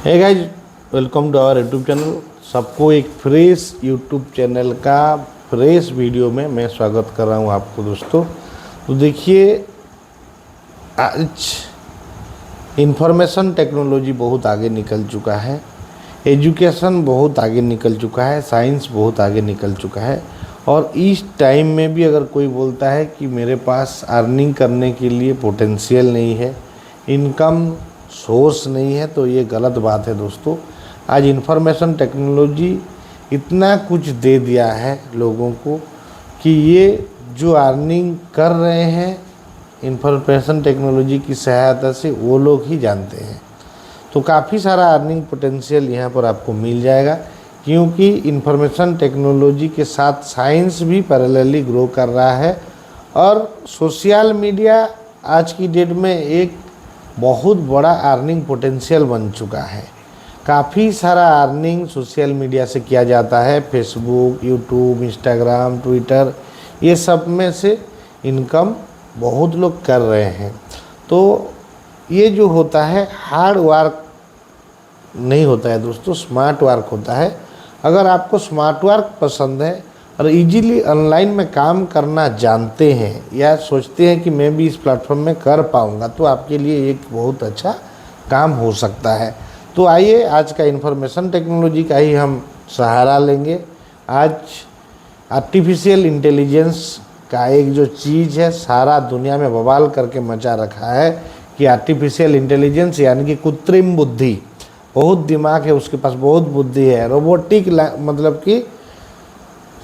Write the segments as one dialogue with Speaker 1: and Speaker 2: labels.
Speaker 1: Hey guys, welcome to our YouTube channel. सबको एक fresh YouTube channel का fresh video में मैं स्वागत कर रहा हूँ आपको दोस्तों। तो देखिए, आज इंफॉर्मेशन टेक्नोलॉजी बहुत आगे निकल चुका है, एजुकेशन बहुत आगे निकल चुका है, साइंस बहुत आगे निकल चुका है। और इस टाइम में भी अगर कोई बोलता है कि मेरे पास अर्निंग करने के लिए पोटेंशियल नहीं है, इनकम सोर्स नहीं है, तो ये गलत बात है दोस्तों। आज इंफॉर्मेशन टेक्नोलॉजी इतना कुछ दे दिया है लोगों को कि ये जो अर्निंग कर रहे हैं इंफॉर्मेशन टेक्नोलॉजी की सहायता से वो लोग ही जानते हैं। तो काफ़ी सारा अर्निंग पोटेंशियल यहाँ पर आपको मिल जाएगा, क्योंकि इंफॉर्मेशन टेक्नोलॉजी के साथ साइंस भी पैरेलली ग्रो कर रहा है। और सोशल मीडिया आज की डेट में एक बहुत बड़ा अर्निंग पोटेंशियल बन चुका है। काफ़ी सारा अर्निंग सोशल मीडिया से किया जाता है, फेसबुक, यूट्यूब, इंस्टाग्राम, ट्विटर, ये सब में से इनकम बहुत लोग कर रहे हैं। तो ये जो होता है हार्ड वर्क नहीं होता है दोस्तों, स्मार्ट वर्क होता है। अगर आपको स्मार्ट वर्क पसंद है और इजीली ऑनलाइन में काम करना जानते हैं या सोचते हैं कि मैं भी इस प्लेटफॉर्म में कर पाऊंगा, तो आपके लिए एक बहुत अच्छा काम हो सकता है। तो आइए आज का इंफॉर्मेशन टेक्नोलॉजी का ही हम सहारा लेंगे। आज आर्टिफिशियल इंटेलिजेंस का एक जो चीज़ है सारा दुनिया में बवाल करके मचा रखा है कि आर्टिफिशियल इंटेलिजेंस यानी कि कृत्रिम बुद्धि, बहुत दिमाग है उसके पास, बहुत बुद्धि है, रोबोटिक मतलब कि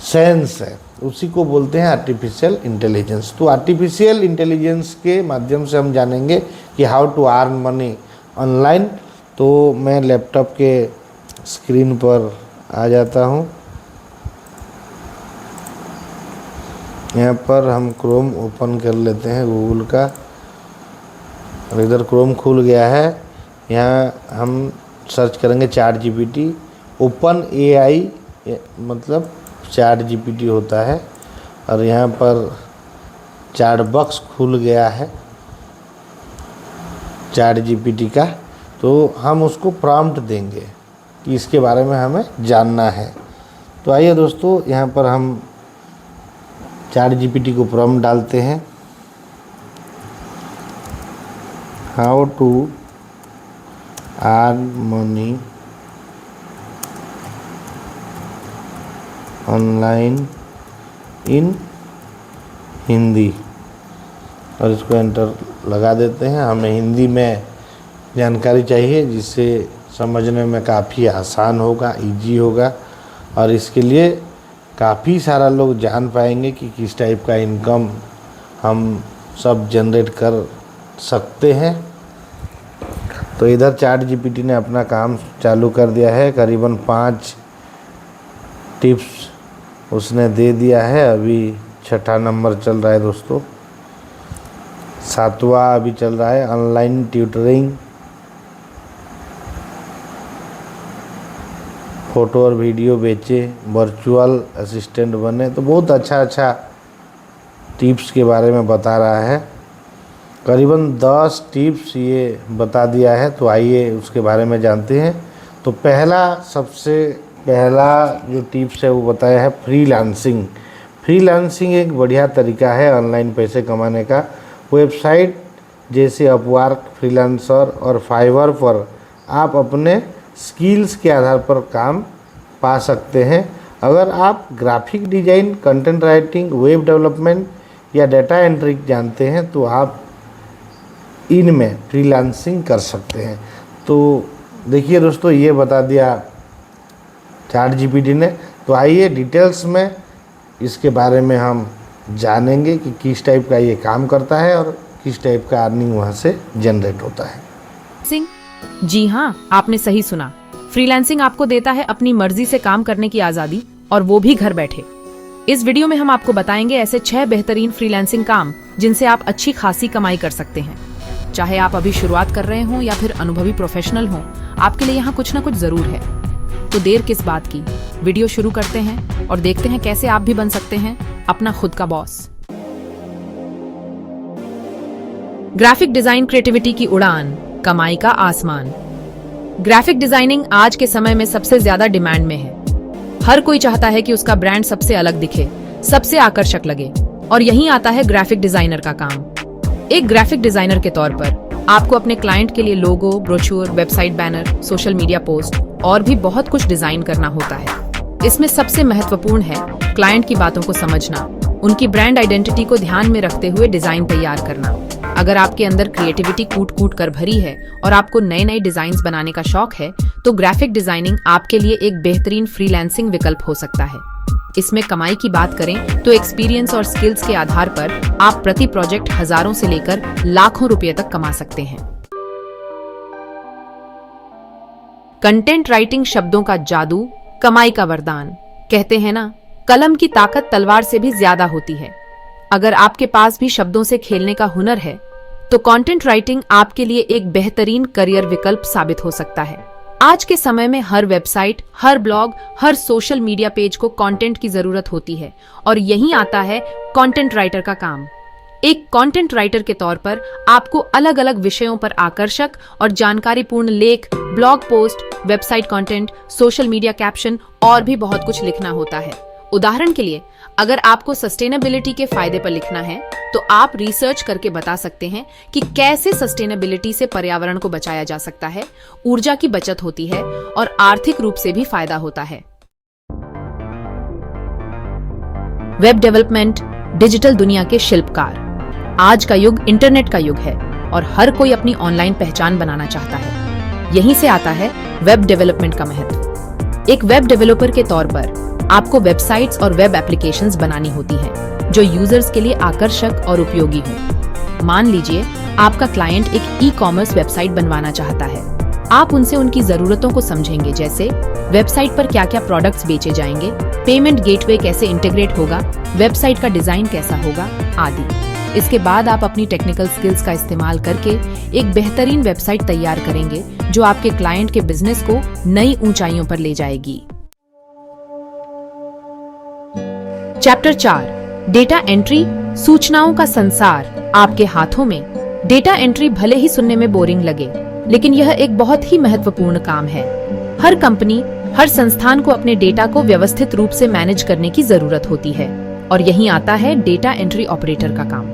Speaker 1: सेंस है, उसी को बोलते हैं आर्टिफिशियल इंटेलिजेंस। तो आर्टिफिशियल इंटेलिजेंस के माध्यम से हम जानेंगे कि how to earn money online. तो मैं लैपटॉप के स्क्रीन पर आ जाता हूँ। यहाँ पर हम क्रोम ओपन कर लेते हैं गूगल का, और इधर क्रोम खुल गया है। यहाँ हम सर्च करेंगे चैट जीपीटी। ओपन एआई मतलब चैट जीपीटी होता है, और यहाँ पर चैट बॉक्स खुल गया है चैट जीपीटी का। तो हम उसको प्रॉम्प्ट देंगे कि इसके बारे में हमें जानना है। तो आइए दोस्तों, यहाँ पर हम चैट जीपीटी को प्रॉम्प्ट डालते हैं, how to earn money online in Hindi, और इसको एंटर लगा देते हैं। हमें हिंदी में जानकारी चाहिए जिससे समझने में काफ़ी आसान होगा, इजी होगा, और इसके लिए काफ़ी सारा लोग जान पाएंगे कि किस टाइप का इनकम हम सब जनरेट कर सकते हैं। तो इधर चैट जीपीटी ने अपना काम चालू कर दिया है। करीबन 5 टिप्स उसने दे दिया है। अभी 6ठा नंबर चल रहा है दोस्तों, 7वां अभी चल रहा है। ऑनलाइन ट्यूटरिंग, फ़ोटो और वीडियो बेचे, वर्चुअल असिस्टेंट बने। तो बहुत अच्छा टिप्स के बारे में बता रहा है। करीबन 10 टिप्स ये बता दिया है। तो आइए उसके बारे में जानते हैं। तो सबसे पहला जो टिप्स है वो बताया है फ्रीलांसिंग। फ्रीलांसिंग एक बढ़िया तरीका है ऑनलाइन पैसे कमाने का। वेबसाइट जैसे अपवर्क, फ्रीलांसर और फाइवर पर आप अपने स्किल्स के आधार पर काम पा सकते हैं। अगर आप graphic design, content writing, web development या डाटा एंट्री जानते हैं तो आप इनमें फ्रीलांसिंग कर सकते हैं। तो देखिए दोस्तों, ये बता दिया चैट जीपीटी ने। तो आइए डिटेल्स में इसके बारे में हम जानेंगे कि किस टाइप का ये काम करता है और किस टाइप का अर्निंग वहाँ से जनरेट होता है।
Speaker 2: जी हाँ, आपने सही सुना। फ्रीलांसिंग आपको देता है अपनी मर्जी से काम करने की आज़ादी, और वो भी घर बैठे। इस वीडियो में हम आपको बताएंगे ऐसे 6 बेहतरीन फ्रीलांसिंग काम जिनसे आप अच्छी खासी कमाई कर सकते हैं। चाहे आप अभी शुरुआत कर रहे हों या फिर अनुभवी प्रोफेशनल हों, आपके लिए यहाँ कुछ ना कुछ जरूर है। तो देर किस बात की, वीडियो शुरू करते हैं और देखते हैं कैसे आप भी बन सकते हैं अपना खुद का बॉस। ग्राफिक डिजाइन क्रिएटिविटी की उड़ान, कमाई का आसमान। ग्राफिक डिजाइनिंग आज के समय में सबसे ज्यादा डिमांड में है। हर कोई चाहता है कि उसका ब्रांड सबसे अलग दिखे, सबसे आकर्षक लगे, और यहीं आता है ग्राफिक डिजाइनर का काम। एक ग्राफिक डिजाइनर के तौर पर आपको अपने क्लाइंट के लिए logo, brochure, website banner, social media post और भी बहुत कुछ डिजाइन करना होता है। इसमें सबसे महत्वपूर्ण है क्लाइंट की बातों को समझना, उनकी ब्रांड आइडेंटिटी को ध्यान में रखते हुए डिजाइन तैयार करना। अगर आपके अंदर क्रिएटिविटी कूट कूट कर भरी है और आपको नए नए डिजाइन्स बनाने का शौक है, तो ग्राफिक डिजाइनिंग आपके लिए एक बेहतरीन फ्रीलांसिंग विकल्प हो सकता है। इसमें कमाई की बात करें तो एक्सपीरियंस और स्किल्स के आधार पर आप प्रति प्रोजेक्ट हजारों से लेकर लाखों रुपए तक कमा सकते हैं। कंटेंट राइटिंग शब्दों का जादू, कमाई का वरदान। कहते हैं ना, कलम की ताकत तलवार से भी ज्यादा होती है। अगर आपके पास भी शब्दों से खेलने का हुनर है, तो कंटेंट राइटिंग आपके लिए एक बेहतरीन करियर विकल्प साबित हो सकता है। आज के समय में हर वेबसाइट, हर ब्लॉग, हर सोशल मीडिया पेज को कंटेंट की जरूरत होती है, और यहीं आता है कंटेंट राइटर का काम। एक कंटेंट राइटर के तौर पर आपको अलग अलग विषयों पर आकर्षक और जानकारीपूर्ण लेख, blog post, website content, social media caption और भी बहुत कुछ लिखना होता है। उदाहरण के लिए, अगर आपको सस्टेनेबिलिटी के फायदे पर लिखना है, तो आप रिसर्च करके बता सकते हैं कि कैसे सस्टेनेबिलिटी से पर्यावरण को बचाया जा सकता है, ऊर्जा की बचत होती है और आर्थिक रूप से भी फायदा होता है। वेब डेवलपमेंट, डिजिटल दुनिया के शिल्पकार। आज का युग इंटरनेट का युग है और हर कोई अपनी ऑनलाइन पहचान बनाना चाहता है। यहीं से आता है वेब डेवलपमेंट का महत्व। एक वेब डेवलपर के तौर पर आपको वेबसाइट्स और वेब एप्लीकेशंस बनानी होती हैं, जो यूजर्स के लिए आकर्षक और उपयोगी हो। मान लीजिए आपका क्लाइंट एक ई-कॉमर्स वेबसाइट बनवाना चाहता है। आप उनसे उनकी जरूरतों को समझेंगे, जैसे वेबसाइट पर क्या क्या प्रोडक्ट्स बेचे जाएंगे, पेमेंट गेटवे कैसे इंटीग्रेट होगा, वेबसाइट का डिजाइन कैसा होगा आदि। इसके बाद आप अपनी टेक्निकल स्किल्स का इस्तेमाल करके एक बेहतरीन वेबसाइट तैयार करेंगे, जो आपके क्लाइंट के बिजनेस को नई ऊंचाइयों पर ले जाएगी। चैप्टर 4, डेटा एंट्री, सूचनाओं का संसार आपके हाथों में। डेटा एंट्री भले ही सुनने में बोरिंग लगे, लेकिन यह एक बहुत ही महत्वपूर्ण काम है। हर कंपनी, हर संस्थान को अपने डेटा को व्यवस्थित रूप से मैनेज करने की जरूरत होती है, और यहीं आता है डेटा एंट्री ऑपरेटर का काम।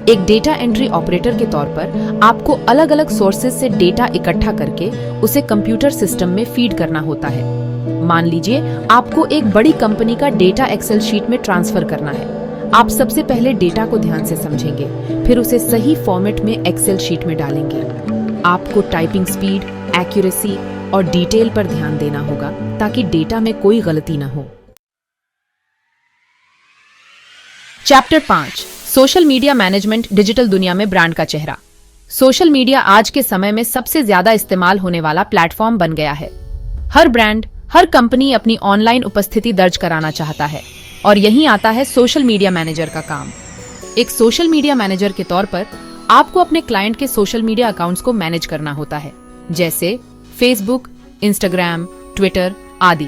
Speaker 2: एक डेटा एंट्री ऑपरेटर के तौर पर आपको अलग अलग सोर्सेज से डेटा इकट्ठा करके उसे कंप्यूटर सिस्टम में फीड करना होता है। मान लीजिए आपको एक बड़ी कंपनी का डेटा एक्सेल शीट में ट्रांसफर करना है। आप सबसे पहले डेटा को ध्यान से समझेंगे, फिर उसे सही फॉर्मेट में एक्सेल शीट में डालेंगे। आपको टाइपिंग स्पीड, एक्यूरेसी और डिटेल पर ध्यान देना होगा, ताकि डेटा में कोई गलती न हो। Chapter 5, social media management, digital दुनिया में ब्रांड का चेहरा। सोशल मीडिया आज के समय में सबसे ज्यादा इस्तेमाल होने वाला प्लेटफॉर्म बन गया है। हर ब्रांड, हर कंपनी अपनी ऑनलाइन उपस्थिति दर्ज कराना चाहता है, और यहीं आता है सोशल मीडिया मैनेजर का काम। एक सोशल मीडिया मैनेजर के तौर पर आपको अपने क्लाइंट के सोशल मीडिया अकाउंट्स को मैनेज करना होता है, जैसे फेसबुक, इंस्टाग्राम, ट्विटर आदि।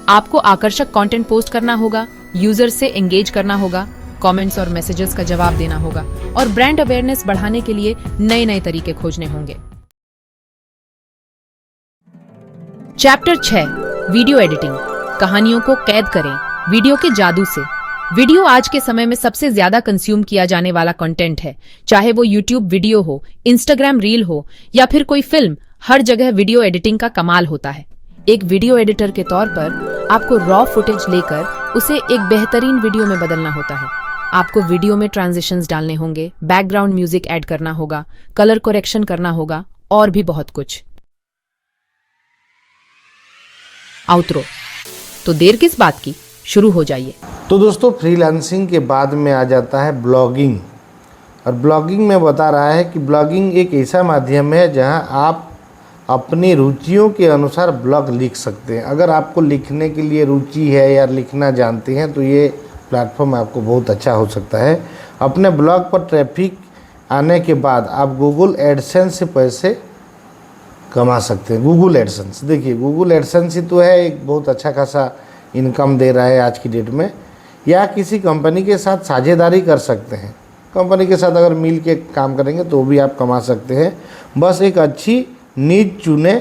Speaker 2: आपको आकर्षक कंटेंट पोस्ट करना होगा, यूजर से एंगेज करना होगा, कमेंट्स और मैसेजेस का जवाब देना होगा, और ब्रांड अवेयरनेस बढ़ाने के लिए नए नए तरीके खोजने होंगे। चैप्टर 6, वीडियो एडिटिंग, कहानियों को कैद करें वीडियो के जादू से। वीडियो आज के समय में सबसे ज्यादा कंज्यूम किया जाने वाला कंटेंट है, चाहे वो यूट्यूब वीडियो हो, इंस्टाग्राम रील हो या फिर कोई फिल्म। हर जगह वीडियो एडिटिंग का कमाल होता है। एक वीडियो एडिटर के तौर पर आपको रॉ फुटेज लेकर उसे एक बेहतरीन वीडियो में बदलना होता है। आपको वीडियो में ट्रांजिशंस डालने होंगे, बैकग्राउंड म्यूजिक ऐड करना होगा, कलर करेक्शन करना होगा और भी बहुत कुछ। आउटरो, तो देर किस बात की, शुरू हो जाइए।
Speaker 1: तो दोस्तों, फ्रीलांसिंग के बाद में आ जाता है ब्लॉगिंग। और ब्लॉगिंग में बता रहा है कि ब्लॉगिंग एक ऐसा माध्यम है जहां आप अपनी रुचियों के अनुसार ब्लॉग लिख सकते हैं। अगर आपको लिखने के लिए रुचि है या लिखना जानते हैं, तो ये प्लेटफॉर्म आपको बहुत अच्छा हो सकता है। अपने ब्लॉग पर ट्रैफिक आने के बाद आप गूगल एडसेंस से पैसे कमा सकते हैं। गूगल एडसेंस, देखिए गूगल एडसेंस ही तो है, एक बहुत अच्छा खासा इनकम दे रहा है आज की डेट में। या किसी कंपनी के साथ साझेदारी कर सकते हैं। कंपनी के साथ अगर मिल के काम करेंगे तो भी आप कमा सकते हैं। बस एक अच्छी नीच चुने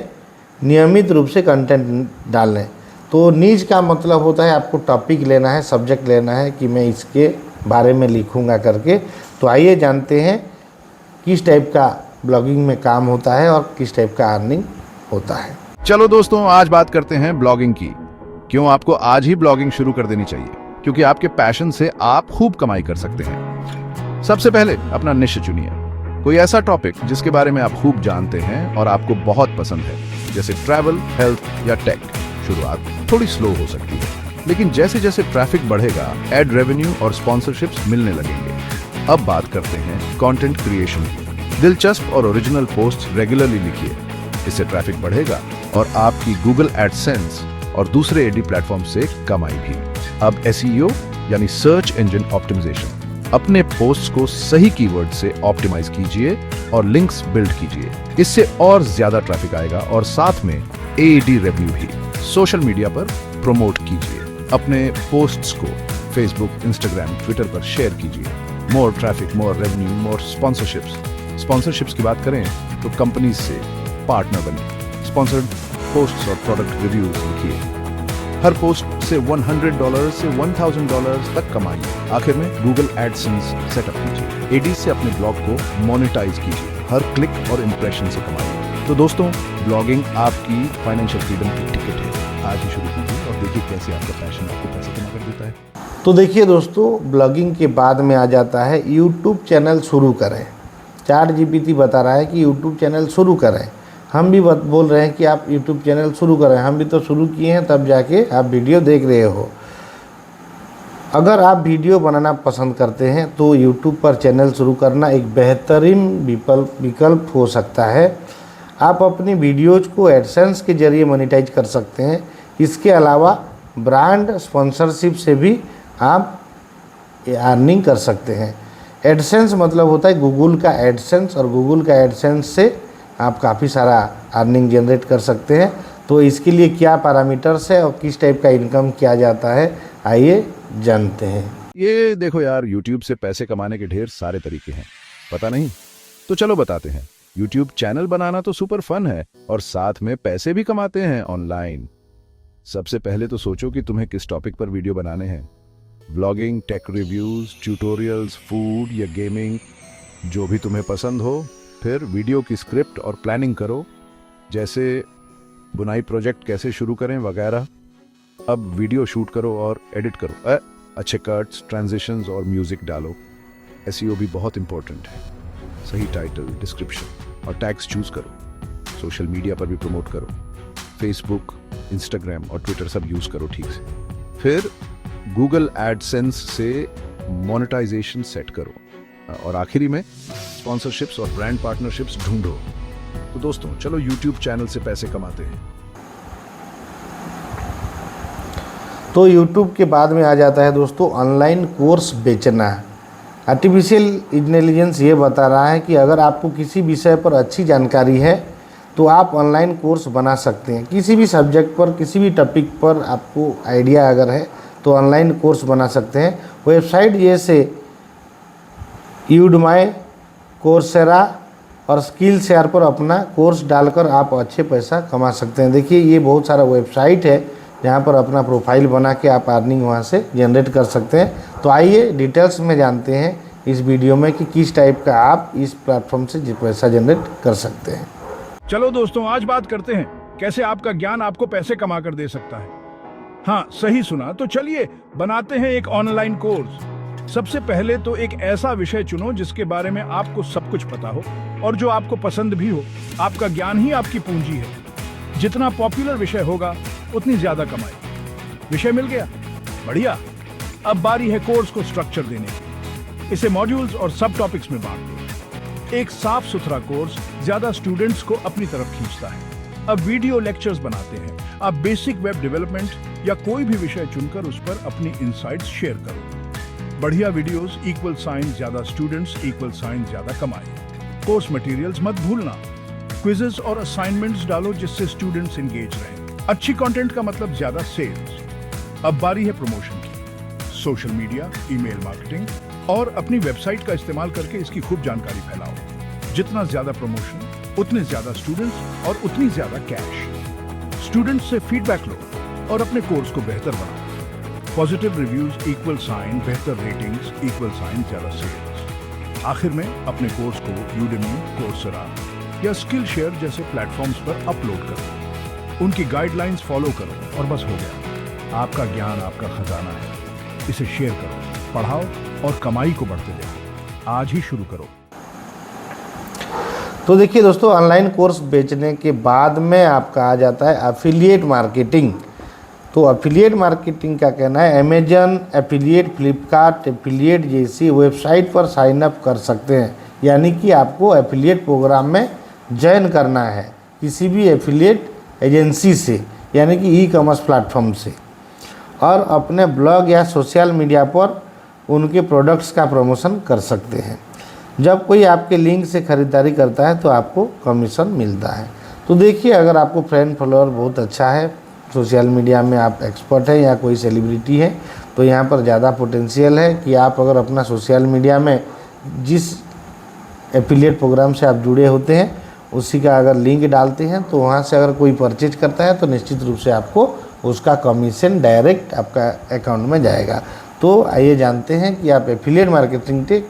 Speaker 1: नियमित रूप से कंटेंट डालें। तो नीज का मतलब होता है आपको टॉपिक लेना है, सब्जेक्ट लेना है कि मैं इसके बारे में लिखूंगा करके। तो आइए जानते हैं किस टाइप का ब्लॉगिंग में काम होता है और किस टाइप का अर्निंग होता है।
Speaker 3: चलो दोस्तों, आज बात करते हैं ब्लॉगिंग की। क्यों आपको आज ही ब्लॉगिंग शुरू कर देनी चाहिए, क्योंकि आपके पैशन से आप खूब कमाई कर सकते हैं। सबसे पहले अपना निश चुनिए, कोई ऐसा टॉपिक जिसके बारे में आप खूब जानते हैं और आपको बहुत पसंद है, जैसे ट्रैवल, हेल्थ या टेक। शुरुआत थोड़ी स्लो हो सकती है, लेकिन जैसे जैसे ट्रैफिक बढ़ेगा, एड रेवेन्यू और स्पॉन्सरशिप्स मिलने लगेंगे। अब बात करते हैं कंटेंट क्रिएशन की। दिलचस्प और ओरिजिनल पोस्ट रेगुलरली लिखिए, इससे ट्रैफिक बढ़ेगा और आपकी गूगल एडसेंस और दूसरे एडी प्लेटफॉर्म से कमाई भी। अब एसईओ यानी सर्च इंजन ऑप्टिमाइजेशन। अपने पोस्ट को सही कीवर्ड से ऑप्टिमाइज कीजिए और लिंक्स बिल्ड कीजिए, इससे और ज्यादा ट्रैफिक आएगा और साथ में एडी रेवेन्यू भी। सोशल मीडिया पर प्रमोट कीजिए, अपने पोस्ट्स को फेसबुक, इंस्टाग्राम, ट्विटर पर शेयर कीजिए। मोर ट्रैफिक, मोर रेवेन्यू, मोर स्पॉन्सरशिप्स की बात करें तो कंपनी से पार्टनर बने, स्पॉन्सर्ड पोस्ट्स और प्रोडक्ट रिव्यूज लिखिए। हर पोस्ट से $100 से $1000 तक कमाइए। आखिर में गूगल एडसेंस सेटअप कीजिए, एडी से अपने ब्लॉग को मोनेटाइज कीजिए। हर क्लिक और इंप्रेशन से कमाइए। तो दोस्तों, ब्लॉगिंग आपकी फाइनेंशियल फ्रीडम की टिकट है। आज ही शुरू कीजिए और देखिए कैसे आपका पैशन आपको पैसे कमा कर देता है।
Speaker 1: तो देखिए दोस्तों, ब्लॉगिंग के बाद में आ जाता है यूट्यूब चैनल शुरू करें। ChatGPT बता रहा है कि यूट्यूब चैनल शुरू करें। हम भी बोल रहे हैं कि आप यूट्यूब चैनल शुरू करें। हम भी तो शुरू किए हैं, तब जाके आप वीडियो देख रहे हो। अगर आप वीडियो बनाना पसंद करते हैं तो यूट्यूब पर चैनल शुरू करना एक बेहतरीन विकल्प हो सकता है। आप अपनी वीडियोज़ को एडसेंस के जरिए मोनेटाइज कर सकते हैं। इसके अलावा ब्रांड स्पॉन्सरशिप से भी आप अर्निंग कर सकते हैं। एडसेंस मतलब होता है गूगल का एडसेंस, और गूगल का एडसेंस से आप काफ़ी सारा अर्निंग जनरेट कर सकते हैं। तो इसके लिए क्या पैरामीटर्स है और किस टाइप का इनकम किया जाता है, आइए जानते हैं।
Speaker 3: ये देखो यार, YouTube से पैसे कमाने के ढेर सारे तरीके हैं, पता नहीं? तो चलो बताते हैं। YouTube चैनल बनाना तो सुपर फन है और साथ में पैसे भी कमाते हैं ऑनलाइन। सबसे पहले तो सोचो कि तुम्हें किस टॉपिक पर वीडियो बनाने हैं। Vlogging, tech reviews, tutorials, food या गेमिंग, जो भी तुम्हें पसंद हो। फिर वीडियो की स्क्रिप्ट और प्लानिंग करो, जैसे बुनाई प्रोजेक्ट कैसे शुरू करें वगैरह। अब वीडियो शूट करो और एडिट करो, अच्छे कट्स, ट्रांजिशंस और म्यूजिक डालो। एसईओ भी बहुत इंपॉर्टेंट है। सही टाइटल, डिस्क्रिप्शन और टैग्स चूज करो। सोशल मीडिया पर भी प्रमोट करो, फेसबुक, इंस्टाग्राम और ट्विटर सब यूज करो ठीक से। फिर गूगल एडसेंस से मोनेटाइजेशन सेट करो और आखिरी में स्पॉन्सरशिप्स और ब्रांड पार्टनरशिप्स ढूंढो। तो दोस्तों, चलो यूट्यूब चैनल से पैसे कमाते हैं।
Speaker 1: तो यूट्यूब के बाद में आ जाता है दोस्तों ऑनलाइन कोर्स बेचना। आर्टिफिशियल इंटेलिजेंस ये बता रहा है कि अगर आपको किसी विषय पर अच्छी जानकारी है तो आप ऑनलाइन कोर्स बना सकते हैं। किसी भी सब्जेक्ट पर, किसी भी टॉपिक पर आपको आइडिया अगर है तो ऑनलाइन कोर्स बना सकते हैं। वेबसाइट जैसे यूडमाई, कोर्सेरा और स्किल शेयर पर अपना कोर्स डालकर आप अच्छे पैसा कमा सकते हैं। देखिए, ये बहुत सारा वेबसाइट है जहाँ पर अपना प्रोफाइल बना के आप अर्निंग वहाँ से जनरेट कर सकते हैं। तो आइए डिटेल्स में जानते हैं इस वीडियो में कि किस टाइप का आप इस प्लेटफॉर्म से पैसा जनरेट कर सकते हैं।
Speaker 4: चलो दोस्तों, आज बात करते हैं कैसे आपका ज्ञान आपको पैसे कमा कर दे सकता है। हाँ, सही सुना। तो चलिए बनाते हैं एक ऑनलाइन कोर्स। सबसे पहले तो एक ऐसा विषय चुनो जिसके बारे में आपको सब कुछ पता हो और जो आपको पसंद भी हो। आपका ज्ञान ही आपकी पूंजी है। जितना पॉपुलर विषय होगा उतनी ज्यादा कमाई। विषय मिल गया, बढ़िया। अब बारी है कोर्स को स्ट्रक्चर देने की। इसे मॉड्यूल्स और सब टॉपिक्स में बांट दो। एक साफ सुथरा कोर्स ज्यादा स्टूडेंट्स को अपनी तरफ खींचता है। अब वीडियो लेक्चर्स बनाते हैं। आप बेसिक वेब डेवलपमेंट या कोई भी विषय चुनकर उस पर अपनी इनसाइट्स शेयर करो। बढ़िया वीडियोस इक्वल साइन ज्यादा स्टूडेंट्स इक्वल साइन ज्यादा कमाई। कोर्स मटेरियल्स मत भूलना। क्विजेस और असाइनमेंट्स डालो जिससे स्टूडेंट्स एंगेज रहें। अच्छी कंटेंट का मतलब ज्यादा सेल्स। अब बारी है प्रमोशन की। सोशल मीडिया, ईमेल मार्केटिंग और अपनी वेबसाइट का इस्तेमाल करके इसकी खूब जानकारी फैलाओ। जितना ज्यादा प्रमोशन, उतने ज्यादा स्टूडेंट्स और उतनी ज्यादा कैश। स्टूडेंट्स से फीडबैक लो और अपने कोर्स को बेहतर बनाओ। पॉजिटिव रिव्यूज इक्वल साइन बेहतर रेटिंग्स इक्वल साइन ज्यादा सेल्स। आखिर में अपने कोर्स को यूडेमी, कोर्सेरा या स्किल शेयर जैसे प्लेटफॉर्म्स पर अपलोड करो। उनकी गाइडलाइंस फॉलो करो और बस हो गया। आपका ज्ञान आपका खजाना है। इसे शेयर करो, पढ़ाओ और कमाई को बढ़ते देखो। आज ही शुरू करो।
Speaker 1: तो देखिए दोस्तों, ऑनलाइन कोर्स बेचने के बाद में आपका आ जाता है एफिलिएट मार्केटिंग। तो एफिलिएट मार्केटिंग का कहना है अमेजन, एफिलिएट, फ्लिपकार्ट, एफिलिएट जैसी वेबसाइट पर साइन अप कर सकते हैं। यानी कि आपको एफिलिएट प्रोग्राम में ज्वाइन करना है किसी भी एफिलिएट एजेंसी से, यानी कि ई कॉमर्स प्लेटफॉर्म से, और अपने ब्लॉग या सोशल मीडिया पर उनके प्रोडक्ट्स का प्रमोशन कर सकते हैं। जब कोई आपके लिंक से ख़रीदारी करता है तो आपको कमीशन मिलता है। तो देखिए, अगर आपको फ्रेंड फॉलोअर बहुत अच्छा है, सोशल मीडिया में आप एक्सपर्ट हैं या कोई सेलिब्रिटी है, तो यहाँ पर ज़्यादा पोटेंशियल है कि आप अगर अपना सोशल मीडिया में जिस एफिलिएट प्रोग्राम से आप जुड़े होते हैं उसी का अगर लिंक डालते हैं तो वहाँ से अगर कोई परचेज करता है तो निश्चित रूप से आपको उसका कमीशन डायरेक्ट आपका अकाउंट में जाएगा। तो आइए जानते हैं कि आप एफिलिएट मार्केटिंग से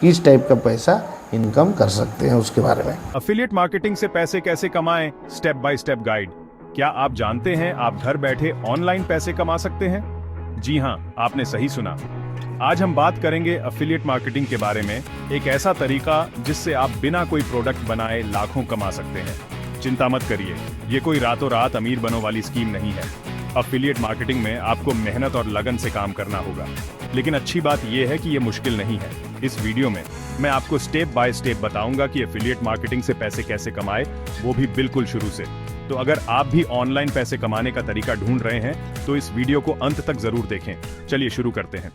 Speaker 1: किस टाइप का पैसा इनकम कर सकते हैं उसके बारे में।
Speaker 5: एफिलिएट मार्केटिंग से पैसे कैसे कमाएं, स्टेप बाय स्टेप गाइड। क्या आप जानते हैं आप घर बैठे ऑनलाइन पैसे कमा सकते हैं? जी हां, आपने सही सुना। आज हम बात करेंगे एफिलिएट मार्केटिंग के बारे में, एक ऐसा तरीका जिससे आप बिना कोई प्रोडक्ट बनाए लाखों कमा सकते हैं। चिंता मत करिए, ये कोई रातों रात अमीर बनो वाली स्कीम नहीं है। एफिलिएट मार्केटिंग में आपको मेहनत और लगन से काम करना होगा, लेकिन अच्छी बात यह है कि ये मुश्किल नहीं है। इस वीडियो में मैं आपको स्टेप बाय स्टेप बताऊंगा कि एफिलिएट मार्केटिंग से पैसे कैसे कमाए, वो भी बिल्कुल शुरू से। तो अगर आप भी ऑनलाइन पैसे कमाने का तरीका ढूंढ रहे हैं तो इस वीडियो को अंत तक जरूर देखें। चलिए शुरू करते हैं।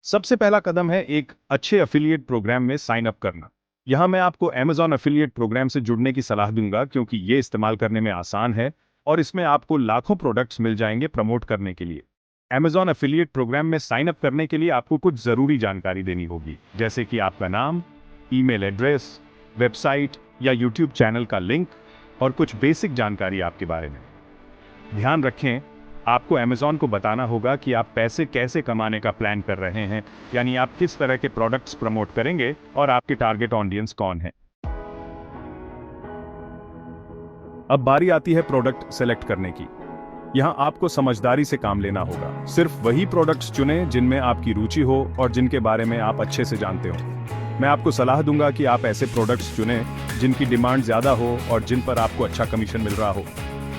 Speaker 5: सबसे पहला कदम है एक अच्छे एफिलिएट प्रोग्राम में साइन अप करना। यहां मैं आपको अमेज़न एफिलिएट प्रोग्राम से जुड़ने की सलाह दूंगा, क्योंकि ये इस्तेमाल करने में आसान है और इसमें आपको लाखों प्रोडक्ट्स मिल जाएंगे प्रमोट करने के लिए। अमेज़न एफिलिएट प्रोग्राम में साइन अप करने के लिए आपको कुछ जरूरी जानकारी देनी होगी, जैसे कि आपका नाम, ईमेल एड्रेस, वेबसाइट या यूट्यूब चैनल का लिंक और कुछ बेसिक जानकारी आपके बारे में। ध्यान रखें, आपको अमेज़न को बताना होगा कि आप पैसे कैसे कमाने का प्लान कर रहे हैं, यानी आप किस तरह के प्रोडक्ट्स प्रमोट करेंगे और आपके टारगेट ऑडियंस कौन है। अब बारी आती है प्रोडक्ट सेलेक्ट करने की। यहां आपको समझदारी से काम लेना होगा। सिर्फ वही प्रोडक्ट्स चुनें जिनमें आपकी रुचि हो और जिनके बारे में आप अच्छे से जानते हो। मैं आपको सलाह दूंगा कि आप ऐसे प्रोडक्ट्स चुनें जिनकी डिमांड ज्यादा हो और जिन पर आपको अच्छा कमीशन मिल रहा हो।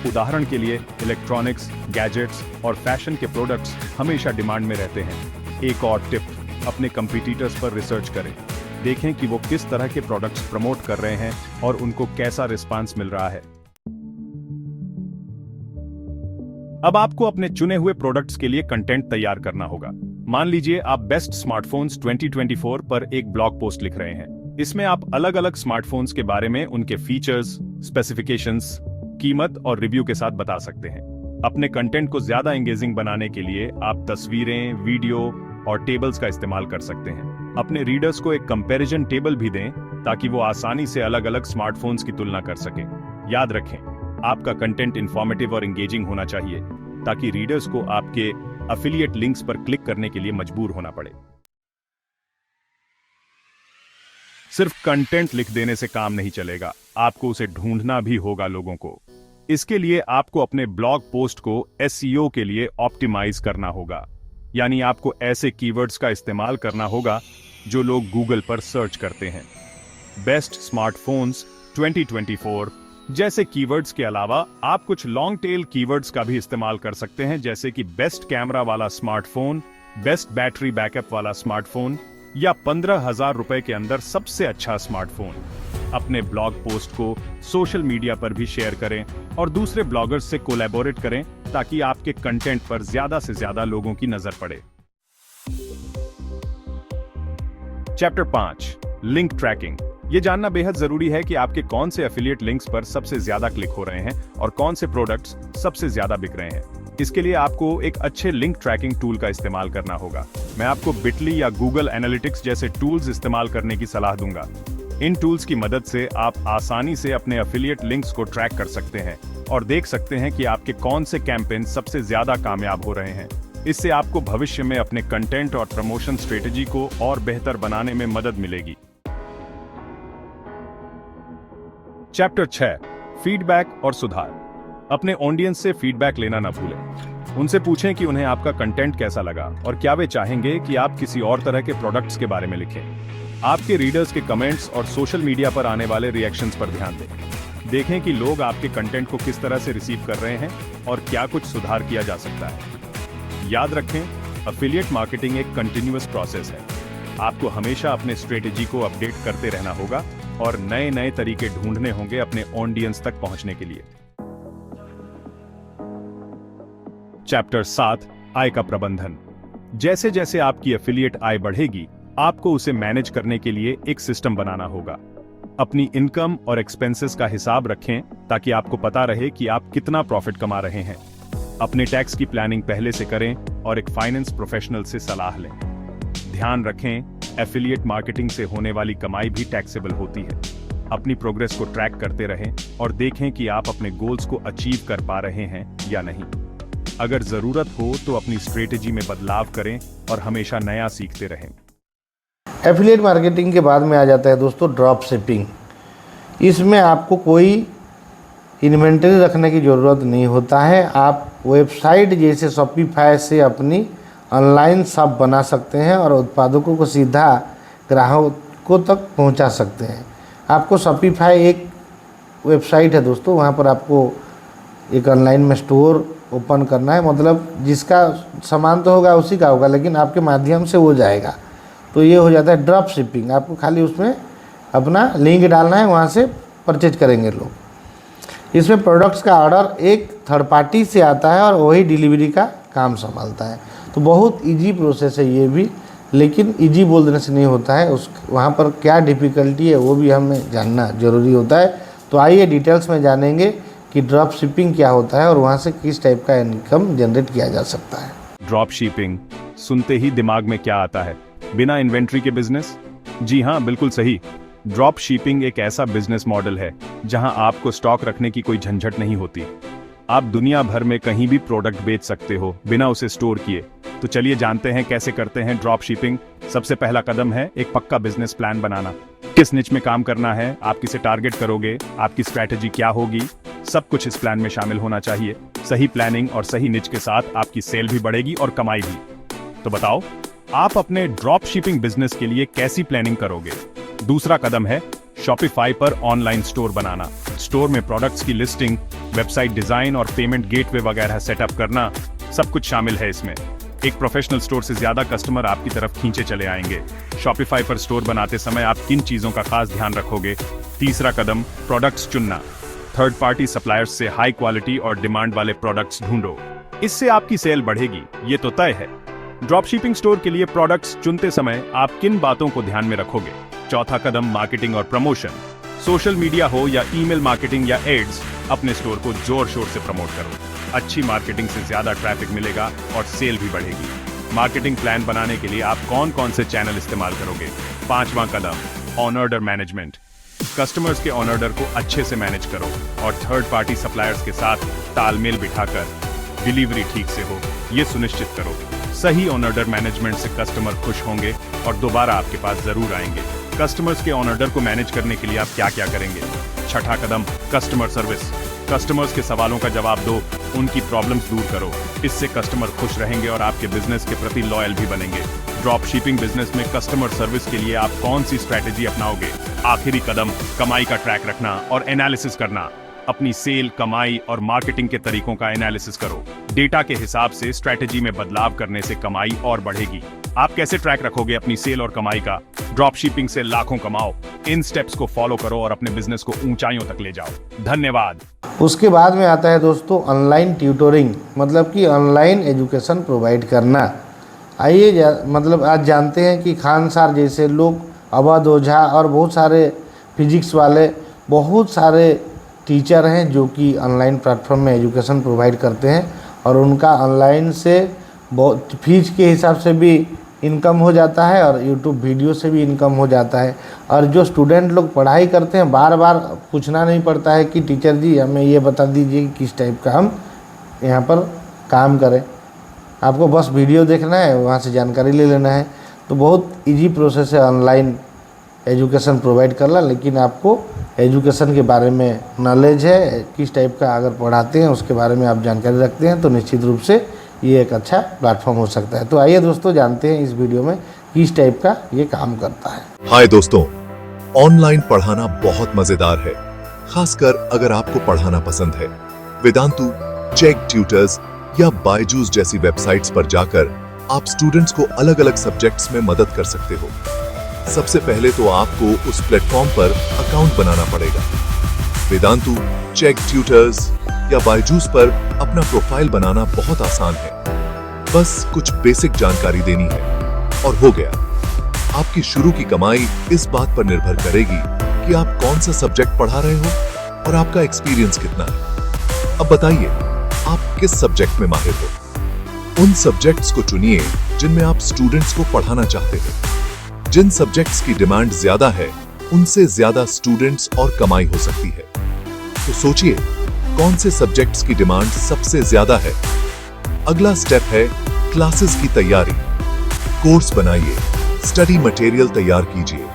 Speaker 5: उदाहरण के लिए इलेक्ट्रॉनिक्स, गैजेट्स और फैशन के प्रोडक्ट्स हमेशा डिमांड में रहते हैं। एक और टिप, अपने कंपीटिटर्स पर रिसर्च करें। देखें कि वो किस तरह के प्रोडक्ट्स प्रमोट कर रहे हैं और उनको कैसा रिस्पांस मिल रहा है। अब आपको अपने चुने हुए प्रोडक्ट्स के लिए कंटेंट तैयार करना होगा। मान लीजिए आप बेस्ट स्मार्टफोन्स 2024 पर एक ब्लॉग पोस्ट लिख रहे हैं। इसमें आप अलग अलग स्मार्टफोन्स के बारे में, उनके फीचर्स, स्पेसिफिकेशंस, कीमत और रिव्यू के साथ बता सकते हैं। अपने कंटेंट को ज्यादा एंगेजिंग बनाने के लिए आप तस्वीरें, वीडियो और टेबल्स का इस्तेमाल कर सकते हैं। अपने रीडर्स को एक कंपैरिजन टेबल भी दें ताकि वो आसानी से अलग अलग स्मार्टफोन्स की तुलना कर सकें। याद रखें, आपका कंटेंट इंफॉर्मेटिव और एंगेजिंग होना चाहिए ताकि रीडर्स को आपके एफिलिएट लिंक्स पर क्लिक करने के लिए मजबूर होना पड़े। सिर्फ कंटेंट लिख देने से काम नहीं चलेगा, आपको उसे ढूंढना भी होगा लोगों को। इसके लिए आपको अपने ब्लॉग पोस्ट को एसईओ के लिए ऑप्टिमाइज करना होगा, यानी आपको ऐसे कीवर्ड्स का इस्तेमाल करना होगा जो लोग गूगल पर सर्च करते हैं। बेस्ट स्मार्टफोन्स 2024 जैसे कीवर्ड्स के अलावा आप कुछ लॉन्ग टेल कीवर्ड्स का भी इस्तेमाल कर सकते हैं, जैसे कि बेस्ट कैमरा वाला स्मार्टफोन, बेस्ट बैटरी बैकअप वाला स्मार्टफोन या 15,000 रुपए के अंदर सबसे अच्छा स्मार्टफोन। अपने ब्लॉग पोस्ट को सोशल मीडिया पर भी शेयर करें और दूसरे ब्लॉगर्स से कोलैबोरेट करें ताकि आपके कंटेंट पर ज्यादा से ज्यादा लोगों की नजर पड़े। Chapter 5, link tracking. ये जानना बेहद जरूरी है कि आपके कौन से एफिलिएट लिंक्स पर सबसे ज्यादा क्लिक हो रहे हैं और कौन से प्रोडक्ट्स सबसे ज्यादा बिक रहे हैं। इसके लिए आपको एक अच्छे लिंक ट्रैकिंग टूल का इस्तेमाल करना होगा। मैं आपको बिटली या गूगल एनालिटिक्स जैसे टूल्स इस्तेमाल करने की सलाह दूंगा। इन टूल्स की मदद से आप आसानी से अपने एफिलिएट लिंक्स को ट्रैक कर सकते हैं और देख सकते हैं कि आपके कौन से कैंपेन सबसे ज्यादा कामयाब हो रहे हैं। इससे आपको भविष्य में अपने कंटेंट और प्रमोशन स्ट्रेटेजी को और बेहतर बनाने में मदद मिलेगी। चैप्टर 6, फीडबैक और सुधार। अपने ऑडियंस से फीडबैक लेना न भूलें। उनसे पूछें कि उन्हें आपका कंटेंट कैसा लगा और क्या वे चाहेंगे कि आप किसी और तरह के प्रोडक्ट्स के बारे में लिखें। आपके रीडर्स के कमेंट्स और सोशल मीडिया पर आने वाले रिएक्शंस पर ध्यान दें। देखें कि लोग आपके कंटेंट को किस तरह से रिसीव कर रहे हैं और क्या कुछ सुधार किया जा सकता है। याद रखें, एफिलिएट मार्केटिंग एक कंटिन्यूअस प्रोसेस है। आपको हमेशा अपने स्ट्रेटेजी को अपडेट करते रहना होगा और नए नए तरीके ढूंढने होंगे अपने ऑडियंस तक पहुंचने के लिए। चैप्टर 7, आय का प्रबंधन। जैसे जैसे आपकी एफिलिएट आय बढ़ेगी, आपको उसे मैनेज करने के लिए एक सिस्टम बनाना होगा। अपनी इनकम और एक्सपेंसेस का हिसाब रखें ताकि आपको पता रहे कि आप कितना प्रॉफिट कमा रहे हैं। अपने टैक्स की प्लानिंग पहले से करें और एक फाइनेंस प्रोफेशनल से सलाह लें। ध्यान रखें, एफिलिएट मार्केटिंग से होने वाली कमाई भी टैक्सेबल होती है। अपनी प्रोग्रेस को ट्रैक करते रहें और देखें कि आप अपने गोल्स को अचीव कर पा रहे हैं या नहीं। अगर जरूरत हो तो अपनी स्ट्रेटेजी में बदलाव करें और हमेशा नया सीखते रहें।
Speaker 1: एफिलिएट मार्केटिंग के बाद में आ जाता है दोस्तों ड्रॉप शिपिंग। इसमें आपको कोई इन्वेंटरी रखने की ज़रूरत नहीं होता है। आप वेबसाइट जैसे शॉपिफाई से अपनी ऑनलाइन शॉप बना सकते हैं और उत्पादकों को सीधा ग्राहकों तक पहुंचा सकते हैं। आपको शॉपिफाई एक वेबसाइट है दोस्तों, वहां पर आपको एक ऑनलाइन में स्टोर ओपन करना है। मतलब जिसका सामान तो होगा उसी का होगा, लेकिन आपके माध्यम से वो जाएगा। तो ये हो जाता है ड्रॉप शिपिंग। आपको खाली उसमें अपना लिंक डालना है, वहाँ से परचेज करेंगे लोग। इसमें प्रोडक्ट्स का ऑर्डर एक थर्ड पार्टी से आता है और वही डिलीवरी का काम संभालता है। तो बहुत इजी प्रोसेस है ये भी, लेकिन इजी बोल देने से नहीं होता है। वहाँ पर क्या डिफ़िकल्टी है वो भी हमें जानना ज़रूरी होता है। तो आइए डिटेल्स में जानेंगे कि ड्रॉप शिपिंग क्या होता है और वहाँ से किस टाइप का इनकम जनरेट किया जा सकता है।
Speaker 5: ड्रॉप शिपिंग सुनते ही दिमाग में क्या आता है? बिना इन्वेंट्री के बिजनेस? जी हाँ, बिल्कुल सही। ड्रॉप शिपिंग एक ऐसा बिजनेस मॉडल है जहां आपको स्टॉक रखने की कोई झंझट नहीं होती। आप दुनिया भर में कहीं भी प्रोडक्ट बेच सकते हो बिना उसे स्टोर किए। तो चलिए जानते हैं कैसे करते हैं ड्रॉप शिपिंग। सबसे पहला कदम है एक पक्का बिजनेस प्लान बनाना। किस निच में काम करना है, आप किसे टारगेट करोगे, आपकी स्ट्रैटेजी क्या होगी, सब कुछ इस प्लान में शामिल होना चाहिए। सही प्लानिंग और सही निच के साथ आपकी सेल भी बढ़ेगी और कमाई भी। तो बताओ, आप अपने ड्रॉप शिपिंग बिजनेस के लिए कैसी प्लानिंग करोगे? दूसरा कदम है शॉपिफाई पर ऑनलाइन स्टोर बनाना। स्टोर में प्रोडक्ट्स की लिस्टिंग, वेबसाइट डिजाइन और पेमेंट गेटवे वगैरह सेटअप करना, सब कुछ शामिल है इसमें। एक प्रोफेशनल स्टोर से ज्यादा कस्टमर आपकी तरफ खींचे चले आएंगे। शॉपिफाई पर स्टोर बनाते समय आप किन चीजों का खास ध्यान रखोगे? तीसरा कदम, प्रोडक्ट्स चुनना। थर्ड पार्टी सप्लायर्स से हाई क्वालिटी और डिमांड वाले प्रोडक्ट्स ढूंढो। इससे आपकी सेल बढ़ेगी, ये तो तय है। ड्रॉप शिपिंग स्टोर के लिए प्रोडक्ट्स चुनते समय आप किन बातों को ध्यान में रखोगे? चौथा कदम, मार्केटिंग और प्रमोशन। सोशल मीडिया हो या ईमेल मार्केटिंग या एड्स, अपने स्टोर को जोर शोर से प्रमोट करो। अच्छी मार्केटिंग से ज्यादा ट्रैफिक मिलेगा और सेल भी बढ़ेगी। मार्केटिंग प्लान बनाने के लिए आप कौन कौन से चैनल इस्तेमाल करोगे? पांचवा कदम, ऑन ऑर्डर मैनेजमेंट। कस्टमर्स के ऑन ऑर्डर को अच्छे से मैनेज करो और थर्ड पार्टी सप्लायर्स के साथ तालमेल बिठाकर डिलीवरी ठीक से हो, ये सुनिश्चित करो। सही ऑन ऑर्डर मैनेजमेंट से कस्टमर खुश होंगे और दोबारा आपके पास जरूर आएंगे। कस्टमर्स के ऑन ऑर्डर को मैनेज करने के लिए आप क्या क्या करेंगे? छठा कदम, कस्टमर सर्विस। कस्टमर्स के सवालों का जवाब दो, उनकी प्रॉब्लम्स दूर करो। इससे कस्टमर खुश रहेंगे और आपके बिजनेस के प्रति लॉयल भी बनेंगे। ड्रॉप शिपिंग बिजनेस में कस्टमर सर्विस के लिए आप कौन सी स्ट्रैटेजी अपनाओगे? आखिरी कदम, कमाई का ट्रैक रखना और एनालिसिस करना। अपनी सेल, कमाई और मार्केटिंग के तरीकों का एनालिसिस करो। डेटा के हिसाब से स्ट्रैटेजी में बदलाव करने से कमाई और बढ़ेगी। आप कैसे ट्रैक रखोगे अपनी सेल और कमाई का? ड्रॉप शिपिंग से लाखों कमाओ। इन स्टेप्स को फॉलो करो और अपने बिजनेस को ऊंचाइयों तक ले जाओ। धन्यवाद।
Speaker 1: उसके बाद में आता है दोस्तों ऑनलाइन ट्यूटोरिंग, मतलब कि ऑनलाइन एजुकेशन प्रोवाइड करना। आइए मतलब आज जानते हैं कि खान सर जैसे लोग, अवध ओझा और बहुत सारे फिजिक्स वाले बहुत सारे टीचर हैं जो कि ऑनलाइन प्लेटफॉर्म में एजुकेशन प्रोवाइड करते हैं और उनका ऑनलाइन से बहुत फीस के हिसाब से भी इनकम हो जाता है और यूट्यूब वीडियो से भी इनकम हो जाता है। और जो स्टूडेंट लोग पढ़ाई करते हैं, बार बार पूछना नहीं पड़ता है कि टीचर जी हमें ये बता दीजिए कि किस टाइप का हम यहाँ पर काम करें। आपको बस वीडियो देखना है, वहाँ से जानकारी ले लेना है। तो बहुत इजी प्रोसेस है ऑनलाइन एजुकेशन प्रोवाइड करना। लेकिन आपको एजुकेशन के बारे में नॉलेज है, किस टाइप का अगर पढ़ाते हैं उसके बारे में आप जानकारी रखते हैं तो निश्चित रूप से ये एक अच्छा प्लेटफॉर्म हो सकता है। तो आइए दोस्तों जानते हैं इस वीडियो में किस टाइप का ये काम करता है।
Speaker 6: हाय दोस्तों, ऑनलाइन पढ़ाना बहुत मजेदार है, खासकर अगर आपको पढ़ाना पसंद है। वेदांतु, चेक ट्यूटर्स या बायजूस जैसी वेबसाइट्स पर जाकर आप स्टूडेंट्स को अलग अलग सब्जेक्ट्स में मदद कर सकते हो। सबसे पहले तो आपको उस प्लेटफॉर्म पर अकाउंट बनाना पड़ेगा। वेदांतु, चेक ट्यूटर्स या बायजूस पर अपना प्रोफाइल बनाना बहुत आसान है। बस कुछ बेसिक जानकारी देनी है और हो गया। आपकी शुरू की कमाई इस बात पर निर्भर करेगी कि आप कौन सा सब्जेक्ट पढ़ा रहे हो और आपका एक्सपीरियंस कितना है। अब बताइए, आप किस सब्जेक्ट में माहिर हो? उन सब्जेक्ट्स को चुनिए जिनमें आप स्टूडेंट्स को पढ़ाना चाहते हो। जिन सब्जेक्ट्स की डिमांड ज्यादा है, उनसे ज्यादा स्टूडेंट्स और कमाई हो सकती है। तो सोचिए, कौन से सब्जेक्ट्स की डिमांड सबसे ज्यादा है? अगला स्टेप है क्लासेस की तैयारी। कोर्स बनाइए, स्टडी मटेरियल तैयार कीजिए,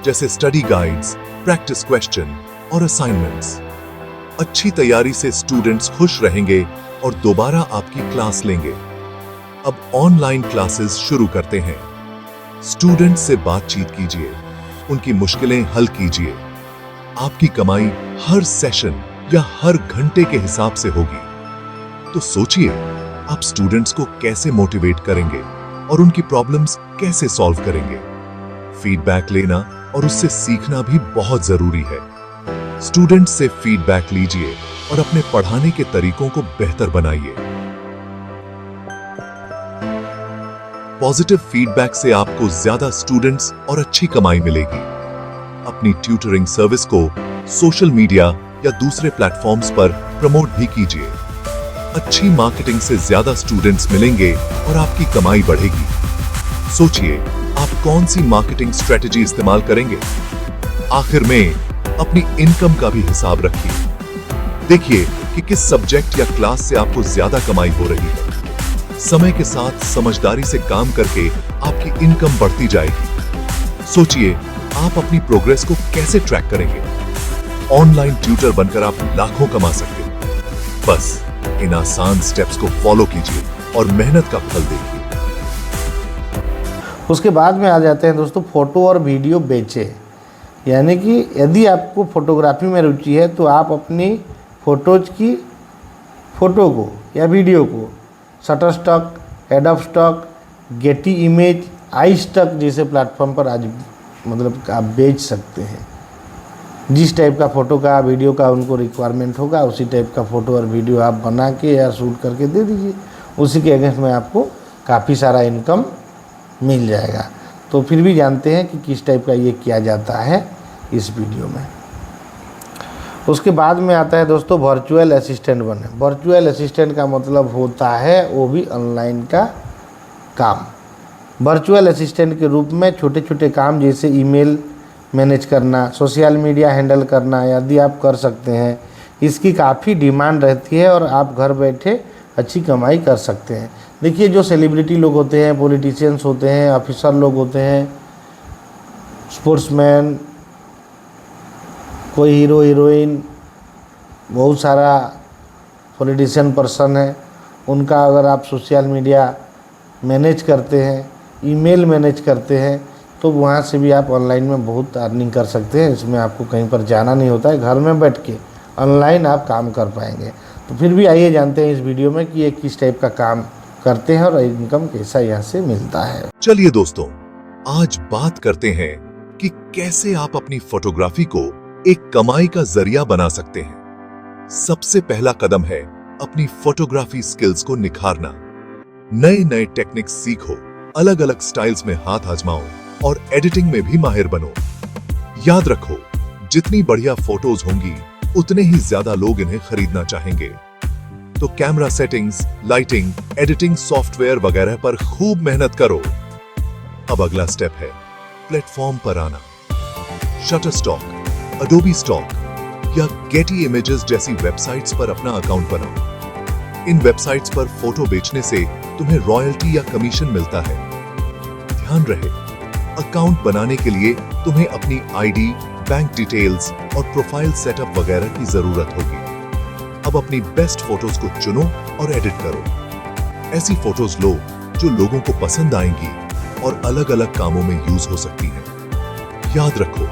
Speaker 6: जैसे स्टडी गाइड्स, प्रैक्टिस क्वेश्चन और असाइनमेंट्स। अच्छी तैयारी से स्टूडेंट्स खुश रहेंगे और दोबारा आपकी क्लास लेंगे। अब ऑनलाइन क्लासेस शुरू करते हैं। स्टूडेंट्स से बातचीत कीजिए, उनकी मुश्किलें हल कीजिए। आपकी कमाई हर सेशन या हर घंटे के हिसाब से होगी। तो सोचिए, आप स्टूडेंट्स को कैसे मोटिवेट करेंगे और उनकी प्रॉब्लम्स कैसे सॉल्व करेंगे। फीडबैक लेना और उससे सीखना भी बहुत जरूरी है। स्टूडेंट्स से फीडबैक लीजिए और अपने पढ़ाने के तरीकों को बेहतर बनाइए। पॉजिटिव फीडबैक से आपको ज्यादा स्टूडेंट्स और अच्छी कमाई मिलेगी। अपनी ट्यूटरिंग सर्विस को सोशल मीडिया या दूसरे प्लेटफॉर्म्स पर प्रमोट भी कीजिए। अच्छी मार्केटिंग से ज्यादा स्टूडेंट्स मिलेंगे और आपकी कमाई बढ़ेगी। सोचिए, आप कौन सी मार्केटिंग स्ट्रेटजी इस्तेमाल करेंगे। आखिर में अपनी इनकम का भी हिसाब रखिए। देखिए कि किस सब्जेक्ट या क्लास से आपको ज्यादा कमाई हो रही है। समय के साथ समझदारी से काम करके आपकी इनकम बढ़ती जाएगी। सोचिए, आप अपनी प्रोग्रेस को कैसे ट्रैक करेंगे। ऑनलाइन ट्यूटर बनकर आप लाखों कमा सकते हैं। बस इन आसान स्टेप्स को फॉलो कीजिए और मेहनत का फल देखिए।
Speaker 1: उसके बाद में आ जाते हैं दोस्तों फोटो और वीडियो बेचे। यानी कि यदि आपको फोटोग्राफी में रुचि है तो आप अपनी फोटोज की फ़ोटो को या वीडियो को Shutterstock, Adobe Stock, Getty image, iStock जैसे प्लेटफॉर्म पर आज मतलब आप बेच सकते हैं। जिस टाइप का फ़ोटो का वीडियो का उनको रिक्वायरमेंट होगा, उसी टाइप का फ़ोटो और वीडियो आप बना के या शूट करके दे दीजिए। उसी के अगेंस्ट में आपको काफ़ी सारा इनकम मिल जाएगा। तो फिर भी जानते हैं कि किस टाइप का ये किया जाता है इस वीडियो में। उसके बाद में आता है दोस्तों वर्चुअल असिस्टेंट बने। वर्चुअल असिस्टेंट का मतलब होता है वो भी ऑनलाइन का काम। वर्चुअल असिस्टेंट के रूप में छोटे छोटे काम जैसे ईमेल मैनेज करना, सोशल मीडिया हैंडल करना यदि आप कर सकते हैं, इसकी काफ़ी डिमांड रहती है और आप घर बैठे अच्छी कमाई कर सकते हैं। देखिए, जो सेलिब्रिटी लोग होते हैं, पॉलिटिशियंस होते हैं, ऑफिसर लोग होते हैं, स्पोर्ट्समैन, कोई हीरो हीरोइन, बहुत सारा पॉलिटिशियन पर्सन है, उनका अगर आप सोशल मीडिया मैनेज करते हैं, ईमेल मैनेज करते हैं, तो वहाँ से भी आप ऑनलाइन में बहुत अर्निंग कर सकते हैं। इसमें आपको कहीं पर जाना नहीं होता है, घर में बैठ के ऑनलाइन आप काम कर पाएंगे। तो फिर भी आइए जानते हैं इस वीडियो में कि ये किस टाइप का काम करते हैं और इनकम कैसा यहाँ से मिलता है।
Speaker 6: चलिए दोस्तों, आज बात करते हैं कि कैसे आप अपनी फोटोग्राफी को एक कमाई का जरिया बना सकते हैं। सबसे पहला कदम है अपनी फोटोग्राफी स्किल्स को निखारना। नए नए टेक्निक्स सीखो, अलग अलग स्टाइल्स में हाथ आजमाओ और एडिटिंग में भी माहिर बनो। याद रखो, जितनी बढ़िया फोटोज होंगी उतने ही ज्यादा लोग इन्हें खरीदना चाहेंगे। तो camera settings, lighting, editing software वगैरह पर खूब मेहनत करो। अब अगला स्टेप है प्लेटफॉर्म पर आना। शटरस्टॉक, एडोबी स्टॉक या गेटी इमेजेस जैसी वेबसाइट्स पर अपना अकाउंट बनाओ। इन वेबसाइट्स पर फोटो बेचने से तुम्हें रॉयल्टी या कमीशन मिलता है। ध्यान रहे, अकाउंट बनाने के लिए तुम्हें अपनी आईडी, बैंक डिटेल्स और प्रोफाइल सेटअप वगैरह की जरूरत होगी। अब अपनी बेस्ट फोटोज को चुनो और एडिट करो। ऐसी फोटोज लो जो लोगों को पसंद आएंगी और अलग-अलग कामों में यूज हो सकती हैं। याद रखो,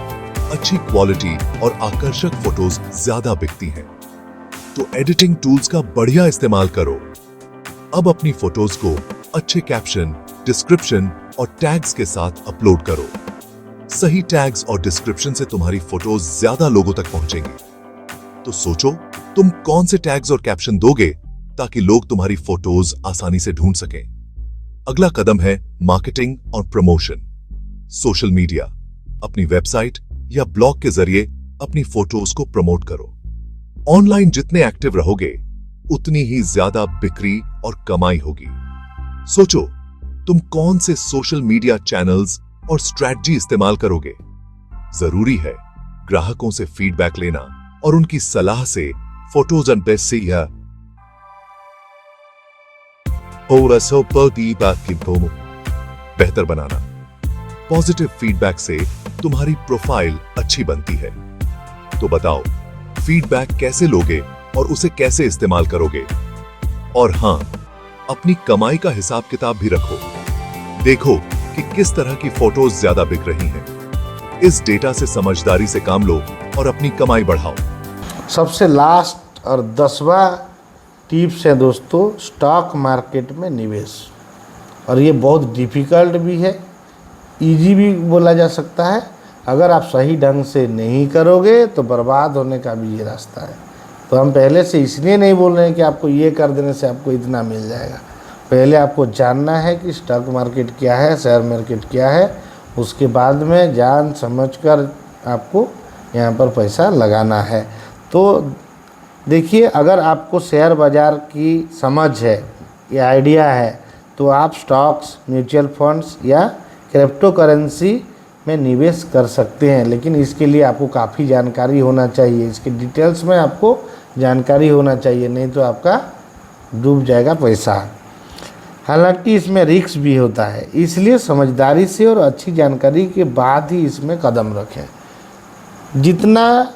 Speaker 6: अच्छी क्वालिटी और आकर्षक फोटोज ज्यादा बिकती हैं, तो एडिटिंग टूल्स का बढ़िया इस्तेमाल करो। अब अपनी फोटोज को अच्छे कैप्शन, डिस्क्रिप्शन और टैग्स के साथ अपलोड करो। सही टैग्स और डिस्क्रिप्शन से तुम्हारी फोटोज ज्यादा लोगों तक पहुंचेंगी। तो सोचो, तुम कौन से टैग्स और कैप्शन दोगे ताकि लोग तुम्हारी फोटोज आसानी से ढूंढ सकें। अगला कदम है मार्केटिंग और प्रमोशन। सोशल मीडिया, अपनी वेबसाइट या ब्लॉग के जरिए अपनी फोटोज को प्रमोट करो। ऑनलाइन जितने एक्टिव रहोगे उतनी ही ज्यादा बिक्री और कमाई होगी। सोचो, तुम कौन से सोशल मीडिया चैनल्स और स्ट्रैटेजी इस्तेमाल करोगे। जरूरी है ग्राहकों से फीडबैक लेना और उनकी सलाह से फोटोज एंड बेस्ट से या बेहतर बनाना। पॉजिटिव फीडबैक से तुम्हारी प्रोफाइल अच्छी बनती है। तो बताओ, फीडबैक कैसे लोगे और उसे कैसे इस्तेमाल करोगे। और हां, अपनी कमाई का हिसाब किताब भी रखो। देखो कि किस तरह की फोटोज ज्यादा बिक रही हैं। इस डेटा से समझदारी से काम लो और अपनी कमाई बढ़ाओ।
Speaker 1: सबसे लास्ट और 10वां टिप्स है दोस्तों, स्टॉक मार्केट में निवेश। और ये बहुत डिफिकल्ट भी है, इजी भी बोला जा सकता है। अगर आप सही ढंग से नहीं करोगे तो बर्बाद होने का भी ये रास्ता है। तो हम पहले से इसलिए नहीं बोल रहे हैं कि आपको ये कर देने से आपको इतना मिल जाएगा। पहले आपको जानना है कि स्टॉक मार्केट क्या है, शेयर मार्केट क्या है, उसके बाद में जान समझकर आपको यहाँ पर पैसा लगाना है। तो देखिए, अगर आपको शेयर बाज़ार की समझ है या आइडिया है तो आप स्टॉक्स, म्यूचुअल फंड्स या क्रिप्टो करेंसी में निवेश कर सकते हैं। लेकिन इसके लिए आपको काफ़ी जानकारी होना चाहिए, इसके डिटेल्स में आपको जानकारी होना चाहिए, नहीं तो आपका डूब जाएगा पैसा। हालांकि इसमें रिस्क भी होता है, इसलिए समझदारी से और अच्छी जानकारी के बाद ही इसमें कदम रखें। जितना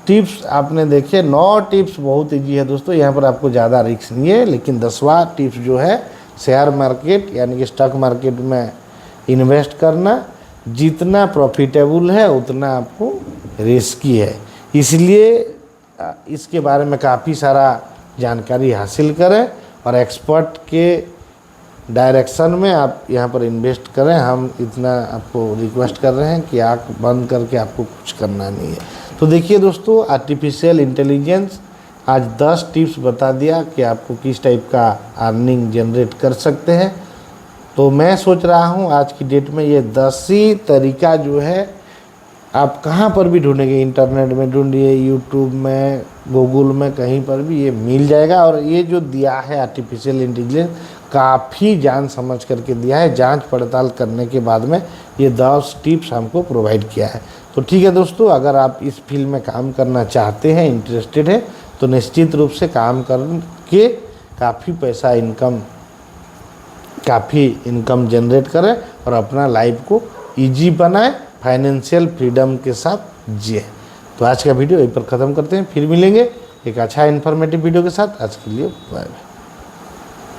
Speaker 1: टिप्स आपने देखे, 9 टिप्स बहुत ईजी है दोस्तों, यहाँ पर आपको ज़्यादा रिस्क नहीं है। लेकिन 10वां टिप्स जो है शेयर मार्केट यानी कि स्टॉक मार्केट में इन्वेस्ट करना, जितना प्रॉफिटेबल है उतना आपको रिस्की है। इसलिए इसके बारे में काफ़ी सारा जानकारी हासिल करें और एक्सपर्ट के डायरेक्शन में आप यहाँ पर इन्वेस्ट करें। हम इतना आपको रिक्वेस्ट कर रहे हैं कि आँख बंद करके आपको कुछ करना नहीं है। तो देखिए दोस्तों, आर्टिफिशियल इंटेलिजेंस आज 10 टिप्स बता दिया कि आपको किस टाइप का अर्निंग जनरेट कर सकते हैं। तो मैं सोच रहा हूँ आज की डेट में ये 10 ही तरीका जो है आप कहाँ पर भी ढूंढेंगे, इंटरनेट में ढूंढिए, यूट्यूब में, गूगल में, कहीं पर भी ये मिल जाएगा। और ये जो दिया है आर्टिफिशियल इंटेलिजेंस काफ़ी जान समझ करके दिया है, जांच पड़ताल करने के बाद में ये 10 टिप्स हमको प्रोवाइड किया है। तो ठीक है दोस्तों, अगर आप इस फील्ड में काम करना चाहते हैं, इंटरेस्टेड है, तो निश्चित रूप से काम करके काफ़ी इनकम जनरेट करें और अपना लाइफ को ईजी बनाएं, फाइनेंशियल फ्रीडम के साथ जिए। तो आज का वीडियो यहीं पर ख़त्म करते हैं, फिर मिलेंगे एक अच्छा इन्फॉर्मेटिव वीडियो के साथ। आज के लिए बाय बाय।